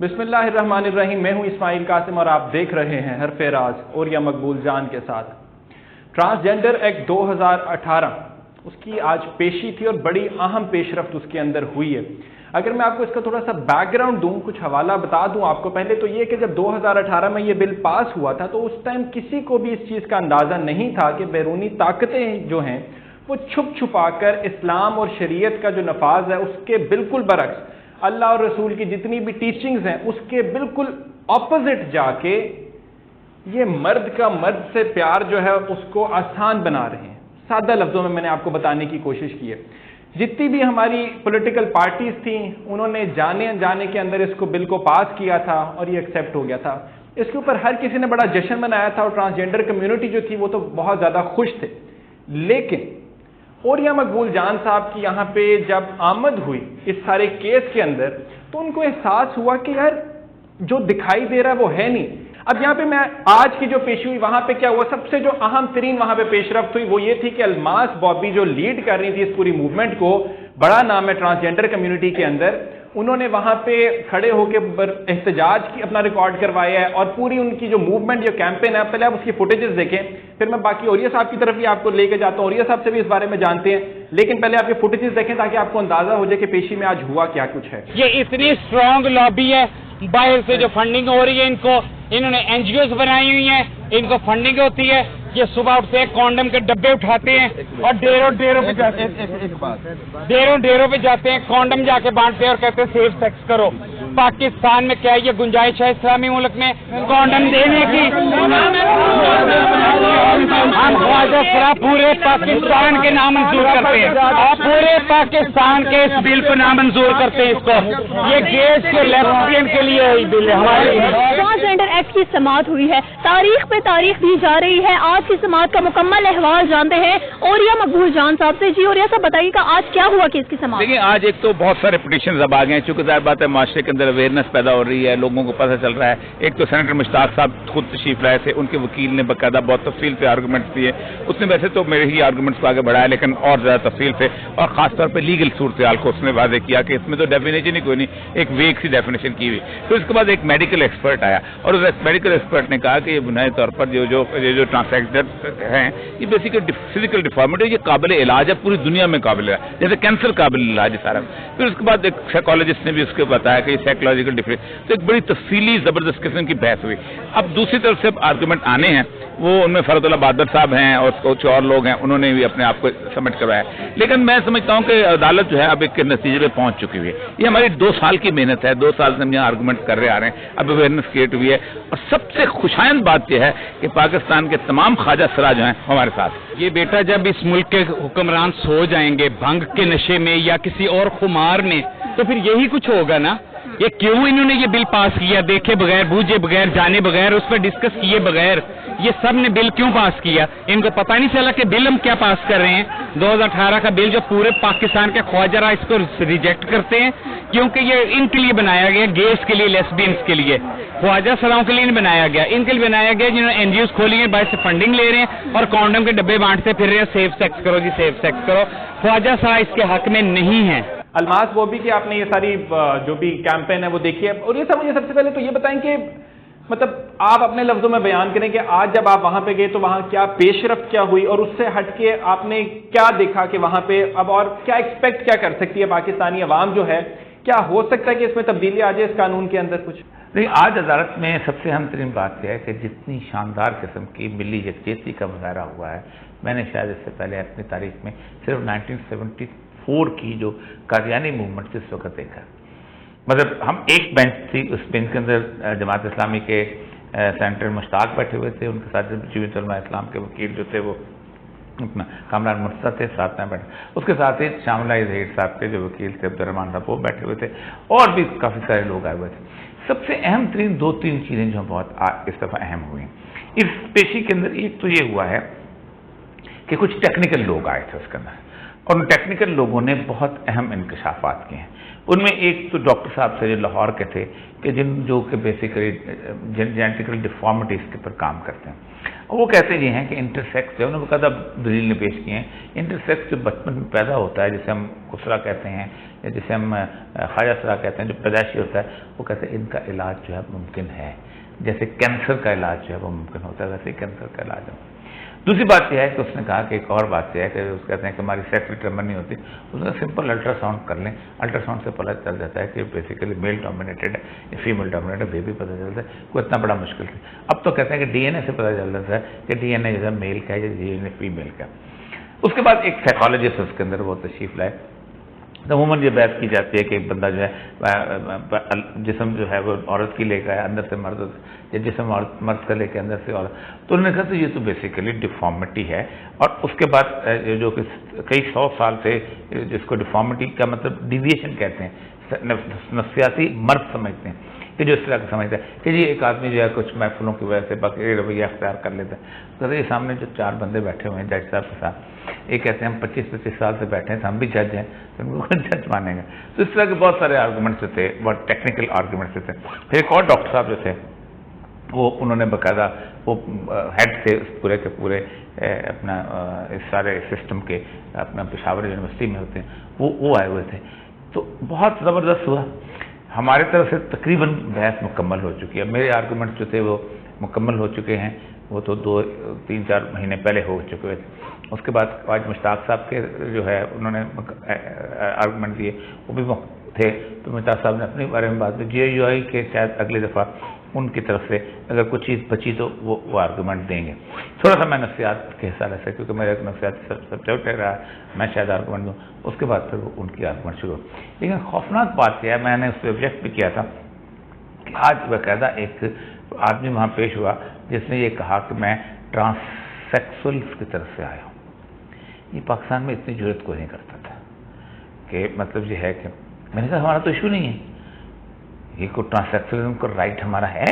बिस्मिल्लाहिर्रहमानिर्रहीम। मैं हूं इस्माइल कासिम और आप देख रहे हैं हरफ राज और या मकबूल जान के साथ। ट्रांसजेंडर एक्ट 2018 उसकी आज पेशी थी और बड़ी अहम पेशरफ्त उसके अंदर हुई है। अगर मैं आपको इसका थोड़ा सा बैकग्राउंड दूं, कुछ हवाला बता दूं आपको, पहले तो ये कि जब 2018 में ये बिल पास हुआ था तो उस टाइम किसी को भी इस चीज़ का अंदाज़ा नहीं था कि बैरूनी ताकतें जो हैं वो छुप छुपा कर इस्लाम और शरीयत का जो नफाज है उसके बिल्कुल बरक्स अल्लाह और रसूल की जितनी भी टीचिंग्स हैं उसके बिल्कुल ऑपोजिट जाके ये मर्द का मर्द से प्यार जो है उसको आसान बना रहे हैं। सादा लफ्ज़ों में मैंने आपको बताने की कोशिश की है। जितनी भी हमारी पॉलिटिकल पार्टीज थी उन्होंने जाने अनजाने के अंदर इसको बिल को पास किया था और ये एक्सेप्ट हो गया था। इसके ऊपर हर किसी ने बड़ा जश्न मनाया था और ट्रांसजेंडर कम्युनिटी जो थी वो तो बहुत ज़्यादा खुश थे। लेकिन और या मकबूल जान साहब की यहाँ पे जब आमद हुई इस सारे केस के अंदर तो उनको एहसास हुआ कि यार जो दिखाई दे रहा है वो है नहीं। अब यहाँ पे मैं आज की जो पेशी हुई वहां पे क्या हुआ, सबसे जो अहम तरीन वहां पे पेशरफ्त हुई वो ये थी कि अलमास बॉबी जो लीड कर रही थी इस पूरी मूवमेंट को, बड़ा नाम है ट्रांसजेंडर कम्युनिटी के अंदर, उन्होंने वहां पे खड़े होकर एहतजाज की अपना रिकॉर्ड करवाया है और पूरी उनकी जो मूवमेंट जो कैंपेन है, पहले आप उसकी फुटेजेस देखें, फिर मैं बाकी औरिया साहब की तरफ भी आपको लेके जाता हूँ। औरिया साहब से भी इस बारे में जानते हैं, लेकिन पहले आप ये फुटेजेस देखें ताकि आपको अंदाजा हो जाए कि पेशी में आज हुआ क्या कुछ है। ये इतनी स्ट्रॉन्ग लॉबी है, बाहर से जो फंडिंग हो रही है इन्होंने एनजीओ बनाई हुई है, इनको फंडिंग होती है। ये सुबह उठते हैं, कॉन्डम के डब्बे उठाते हैं और डेरों पे जाते हैं, डेरों पे जाते हैं, कॉन्डम जाके बांटते हैं और कहते हैं सेफ सेक्स करो। पाकिस्तान में क्या ये गुंजाइश है इस्लामी मुल्क में कॉन्डम देने की? हम ख्वाजा पूरे पाकिस्तान के नामंजूर करते हैं और पूरे पाकिस्तान के इस बिल को नामंजूर करते हैं। इसको ये गेस के लेफ्टियन के लिए ही बिल है। हमारे ट्रांसजेंडर एक्ट की समाअत हुई है, तारीख पे तारीख दी जा रही है। आज की समाअत का मुकम्मल अहवाल जानते हैं औरिया मकबूल जान साहब से। जी औरिया साहब बताइएगा आज क्या हुआ कि इसकी समाअत? देखिए आज एक तो बहुत सारे पिटिशन अब आ गए हैं, चूंकि ज़ाहिर बात है माशरे के अंदर अवेयरनेस पैदा हो रही है, लोगों को पता चल रहा है। एक तो सेनेटर मुश्ताक साहब खुद तशरीफ लाए थे, उनके वकील ने बाकायदा बहुत तफसील से आर्गूमेंट्स दिए। उसने वैसे तो मेरे ही आर्गूमेंट्स को आगे बढ़ाया लेकिन और ज़्यादा तफसील से और खासतौर पर लीगल सूरत को उसने वादे किया कि इसमें तो डेफिनेशन ही कोई नहीं, एक वेग सी डेफिनेशन की हुई। तो इसके बाद एक मेडिकल एक्सपर्ट आया और उस मेडिकल एक्सपर्ट ने कहा कि ये बुनियादी तौर पर जो ट्रांसजेंडर हैं ये बेसिकली फिजिकल डिफॉर्मिटी, ये काबिल इलाज है, पूरी दुनिया में काबिल है, जैसे कैंसर काबिल इलाज है सारा। फिर उसके बाद एक साइकोलॉजिस्ट ने भी उसको बताया कि साइकोलॉजिकल डिफरेंस, तो एक बड़ी तफसीली जबरदस्त किस्म की बहस हुई। अब दूसरी तरफ से आर्गूमेंट आने हैं, वो उनमें फरदुल्ला बादर साहब हैं और कुछ और लोग हैं, उन्होंने भी अपने आप को सबमिट करवाया। लेकिन मैं समझता हूं कि अदालत जो है अब एक नतीजे पे पहुंच चुकी हुई है। ये हमारी 2 साल की मेहनत है, 2 साल से हम यहाँ आर्गूमेंट कर रहे आ रहे हैं, अब अवेयरनेस क्रिएट हुई है। और सबसे खुशाइंद बात यह है कि पाकिस्तान के तमाम ख्वाजा सरा जो हैं हमारे साथ। ये बेटा जब इस मुल्क के हुक्मरान सो जाएंगे भंग के नशे में या किसी और खुमार में, तो फिर यही कुछ होगा ना। ये क्यों इन्होंने ये बिल पास किया, देखे बगैर, बूझे बगैर, जाने बगैर, उस पर डिस्कस किए बगैर ये सब ने बिल क्यों पास किया? इनको पता नहीं चला कि बिल हम क्या पास कर रहे हैं। 2018 का बिल जो पूरे पाकिस्तान के ख्वाजा इसको रिजेक्ट करते हैं क्योंकि ये इनके लिए बनाया गया, गेस के लिए, लेस्बियंस के लिए, ख्वाजा सराओं के लिए नहीं बनाया गया, इनके लिए बनाया गया जिन्होंने एनजीओ खोली है, बाहर से फंडिंग ले रहे हैं और कॉन्डम के डब्बे बांटते फिर रहे हैं, सेफ सेक्स करो जी, सेफ सेक्स करो। ख्वाजा सरा इसके हक में नहीं है। अलमास बॉबी की आपने ये सारी जो भी कैंपेन है वो देखी है और ये सब मुझे सबसे पहले तो ये बताएं कि मतलब आप अपने लफ्जों में बयान करें कि आज जब आप वहां पे गए तो वहां क्या पेशरफ्त क्या हुई और उससे हटके आपने क्या देखा कि वहां पे अब और क्या एक्सपेक्ट क्या कर सकती है पाकिस्तानी अवाम जो है, क्या हो सकता है कि इसमें तब्दीली आ जाए इस कानून के अंदर कुछ? नहीं, आज अदालत में सबसे अहम तरीन बात यह है कि जितनी शानदार किस्म की मिली यकजहती का मुजाहरा हुआ है, मैंने शायद इससे पहले अपनी तारीख में सिर्फ 1974 की जो कादियानी मूवमेंट जिस वक्त देखा। मतलब हम एक बेंच थी, उस बेंच के अंदर जमात इस्लामी के सेनेटर मुश्ताक बैठे हुए थे, उनके साथ जमीयत उलमा इस्लाम के वकील जो थे वो अपना कामरान मुर्तज़ा थे, साथ में बैठे, उसके साथ ही शामिला ज़हीर साहब के जो वकील थे अब्दुर्रहमान साहब वो बैठे हुए थे और भी काफ़ी सारे लोग आए हुए थे। सबसे अहम तरीन 2-3 चीज़ें जो बहुत इस दफ़ा अहम हुई इस पेशी के अंदर, एक तो ये हुआ है कि कुछ टेक्निकल लोग आए थे उसके अंदर और उन टेक्निकल लोगों ने बहुत अहम इंकशाफात किए हैं। उनमें एक तो डॉक्टर साहब थे जो लाहौर के थे कि जो कि बेसिकली जेनेटिकल डिफॉर्मिटीज़ के ऊपर काम करते हैं وہ کہتے یہ ہیں کہ انٹرسیکس جو انہوں نے کہا دلیل نے پیش کیے ہیں، انٹرسیکس جو بچپن میں پیدا ہوتا ہے جسے ہم خسرہ کہتے ہیں یا جسے ہم خواجہ سرا کہتے ہیں، جو پیدائشی ہوتا ہے، وہ کہتے ہیں ان کا علاج جو ہے ممکن ہے، جیسے کینسر کا علاج جو ہے وہ ممکن ہوتا ہے ویسے ہی کینسر کا علاج ہے۔ دوسری بات یہ ہے کہ اس نے کہا کہ ایک اور بات یہ ہے کہ اس کہتے ہیں کہ ہماری سیکس ڈٹرمن نہیں ہوتی، اس نے سمپل الٹرا ساؤنڈ کر لیں، الٹرا ساؤنڈ سے پتہ چل جاتا ہے کہ بیسیکلی میل ڈومینیٹڈ ہے یا فیمیل ڈومینیٹڈ، یہ بھی پتہ چلتا ہے، کوئی اتنا بڑا مشکل نہیں۔ اب تو کہتے ہیں کہ ڈی این اے سے پتہ چل جاتا ہے کہ ڈی این اے جو ہے میل کا ہے یا ڈی این اے فیمیل کا۔ اس کے بعد ایک سائیکالوجسٹ اس کے اندر وہ تشریف لائے، عموماً یہ بحث کی جاتی ہے کہ ایک بندہ جو ہے جسم جو ہے وہ عورت کی لے کے آیا اندر سے مرد، یا جسم مرد کا لے کے اندر سے عورت، تو انہوں نے کہا تو یہ تو بیسیکلی ڈیفارمیٹی ہے، اور اس کے بعد جو کہ کئی 100 سال سے جس کو ڈیفارمیٹی کا مطلب ڈیویشن کہتے ہیں، نفسیاتی مرض سمجھتے ہیں کہ جو اس طرح کا سمجھتا ہے کہ جی ایک آدمی جو ہے کچھ محفلوں کی وجہ سے باقی رویہ اختیار کر لیتا ہے۔ تو یہ سامنے جو 4 بندے بیٹھے ہوئے ہیں جج صاحب کے ساتھ، یہ کہتے ہیں ہم 25-25 سال سے بیٹھے ہیں تو ہم بھی جج ہیں، تو ان کو جج مانیں گے۔ تو اس طرح کے بہت سارے آرگومنٹس تھے، بہت ٹیکنیکل آرگومنٹس تھے۔ پھر ایک اور ڈاکٹر صاحب جو تھے وہ انہوں نے باقاعدہ وہ ہیڈ تھے اس پورے کے پورے اپنا اس سارے سسٹم کے، اپنا پشاور یونیورسٹی میں ہوتے ہیں، وہ آئے ہوئے تھے۔ تو بہت زبردست ہوا، ہمارے طرف سے تقریباً بحث مکمل ہو چکی ہے، میرے آرگومنٹس جو تھے وہ مکمل ہو چکے ہیں، وہ تو 2-3-4 مہینے پہلے ہو چکے تھے۔ اس کے بعد آج مشتاق صاحب کے جو ہے انہوں نے آرگومنٹ دیے، وہ بھی تھے، تو مشتاق صاحب نے اپنے بارے میں بات کی، جی یو آئی کے شاید اگلی دفعہ ان کی طرف سے اگر کچھ چیز بچی تو وہ آرگومنٹ دیں گے۔ تھوڑا سا میں نفسیات کے حصہ رہ سکتا کیونکہ میرا ایک نفسیات سبجیکٹ رہا ہے، میں شاید آرگومنٹ دوں، اس کے بعد پھر وہ ان کی آرگومنٹ شروع ہو۔ لیکن خوفناک بات یہ ہے، میں نے اس پہ آبجیکٹ بھی کیا تھا کہ آج باقاعدہ ایک آدمی وہاں پیش ہوا جس نے یہ کہا کہ میں ٹرانسسیکسولز کی طرف سے آیا ہوں۔ یہ پاکستان میں اتنی جرت کو نہیں کرتا تھا کہ مطلب یہ ہے کہ میں نے کہا ہمارا تو ایشو نہیں ہے، یہ کوئی ٹرانسیکسولزم کا رائٹ ہمارا ہے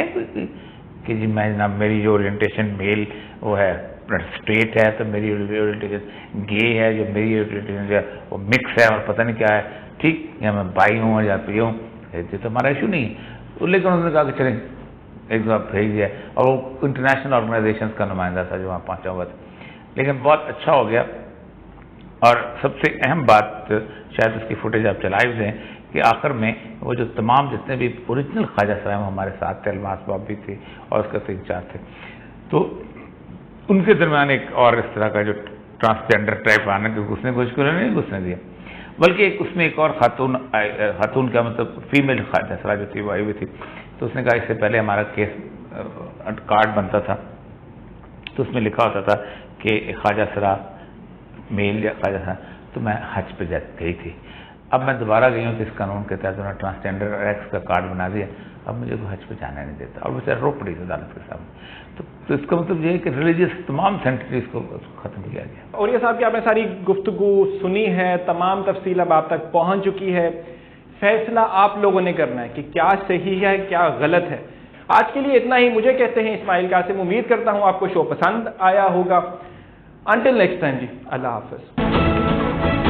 کہ جی میں جناب میری جو اورینٹیشن میل وہ ہے اسٹریٹ ہے تو میری اورینٹیشن گے ہے، جو میری اورینٹیشن جو ہے وہ مکس ہے اور پتہ نہیں کیا ہے، ٹھیک، یا میں بائی ہوں یا پی ہوں، یہ تو ہمارا ایشو نہیں ہے۔ لیکن انہوں نے کہا کہ چلیں ایک دفعہ بھیج دیا، اور وہ انٹرنیشنل آرگنائزیشنز کا نمائندہ تھا جو وہاں پہنچا ہوا تھا، لیکن بہت اچھا ہو گیا۔ اور سب سے اہم بات شاید اس کی فوٹیج آپ چلا ہی دیں کہ آخر میں وہ جو تمام جتنے بھی اوریجنل خواجہ صاحب ہمارے ساتھ تھے، الماس باب بھی تھی اور اس کا 3-4 تھے، تو ان کے درمیان ایک اور اس طرح کا جو ٹرانسجینڈر ٹائپ آنا کہ گھسنے کو نہیں گھسنے دیا، بلکہ اس میں ایک اور خاتون کا مطلب فیمیل خواجہ صاحب جو تھی وہ آئی ہوئی تھی، تو اس نے کہا اس سے پہلے ہمارا کیس کارڈ بنتا تھا تو اس میں لکھا ہوتا تھا کہ خواجہ سرا میل یا خواجہ سرا، تو میں حج پہ گئی تھی، اب میں دوبارہ گئی ہوں کہ اس قانون کے تحت انہوں نے ٹرانسجینڈر ایکس کا کارڈ بنا دیا، اب مجھے کوئی حج پہ جانا نہیں دیتا، اور وہ رو پڑی عدالت کے سامنے۔ تو اس کا مطلب یہ ہے کہ ریلیجیس تمام سینٹریز کو ختم کیا گیا۔ اور یہ صاحب کہ آپ نے ساری گفتگو سنی ہے، تمام تفصیل اب آپ تک پہنچ چکی ہے، فیصلہ آپ لوگوں نے کرنا ہے کہ کیا صحیح ہے کیا غلط ہے۔ آج کے لیے اتنا ہی، مجھے کہتے ہیں اسماعیل قاسم، امید کرتا ہوں آپ کو شو پسند آیا ہوگا۔ انٹل نیکسٹ ٹائم جی، اللہ حافظ۔